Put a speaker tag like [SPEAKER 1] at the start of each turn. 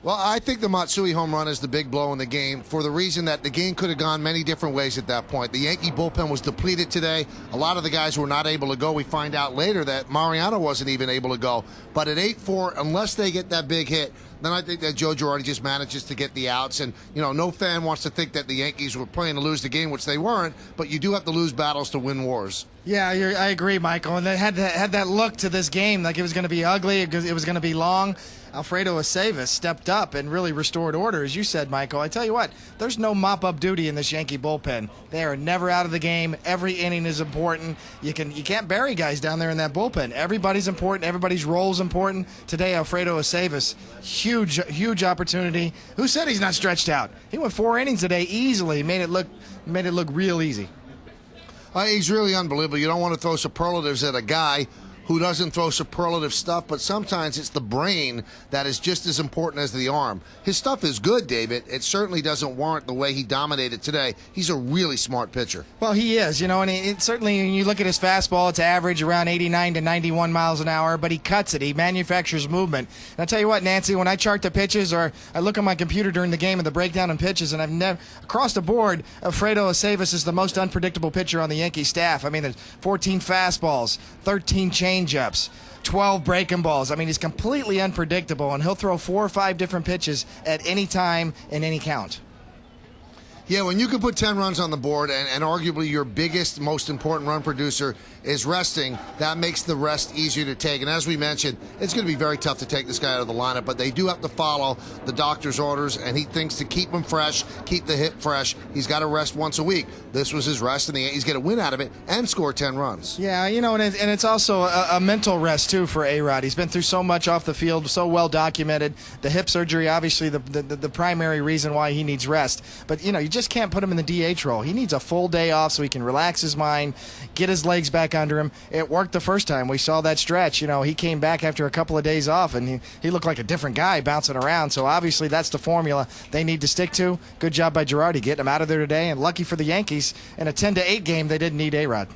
[SPEAKER 1] Well, I think the Matsui home run is the big blow in the game for the reason that the game could have gone many different ways at that point. The Yankee bullpen was depleted today. A lot of the guys were not able to go. We find out later that Mariano wasn't even able to go. But at 8-4, unless they get that big hit, then I think that Joe Girardi just manages to get the outs. And, no fan wants to think that the Yankees were playing to lose the game, which they weren't. But you do have to lose battles to win wars.
[SPEAKER 2] Yeah, I agree, Michael. And they had that look to this game, like it was going to be ugly, it was going to be long. Alfredo Aceves stepped up and really restored order, as you said, Michael. I tell you what, there's no mop-up duty in this Yankee bullpen. They are never out of the game. Every inning is important. You can't bury guys down there in that bullpen. Everybody's important. Everybody's role is important. Today, Alfredo Aceves, huge opportunity. Who said he's not stretched out? He went 4 innings today easily. Made it look real easy.
[SPEAKER 1] He's really unbelievable. You don't want to throw superlatives at a guy who doesn't throw superlative stuff, but sometimes it's the brain that is just as important as the arm. His stuff is good, David. It certainly doesn't warrant the way he dominated today. He's a really smart pitcher.
[SPEAKER 2] Well, he is, and it certainly, when you look at his fastball, it's average around 89 to 91 miles an hour, but he cuts it. He manufactures movement. And I tell you what, Nancy, when I chart the pitches or I look on my computer during the game and the breakdown in pitches, and I've never, across the board, Alfredo Aceves is the most unpredictable pitcher on the Yankee staff. I mean, there's 14 fastballs, 13 changeups, 12 breaking balls. I mean, he's completely unpredictable, and he'll throw 4 or 5 different pitches at any time in any count.
[SPEAKER 1] Yeah, when you can put 10 runs on the board and arguably your biggest, most important run producer is resting, that makes the rest easier to take. And as we mentioned, it's going to be very tough to take this guy out of the lineup, but they do have to follow the doctor's orders, and he thinks to keep him fresh, keep the hip fresh, he's got to rest once a week. This was his rest, and the Yankees get a win out of it and score 10 runs.
[SPEAKER 2] Yeah, and it's also a mental rest, too, for A-Rod. He's been through so much off the field, so well documented. The hip surgery, obviously, the primary reason why he needs rest. But, you just can't put him in the DH role. He needs a full day off so he can relax his mind, get his legs back under him. It worked the first time. We saw that stretch. He came back after a couple of days off, and he looked like a different guy bouncing around. So obviously that's the formula they need to stick to. Good job by Girardi getting him out of there today, and lucky for the Yankees, in a 10-8 game, they didn't need A-Rod.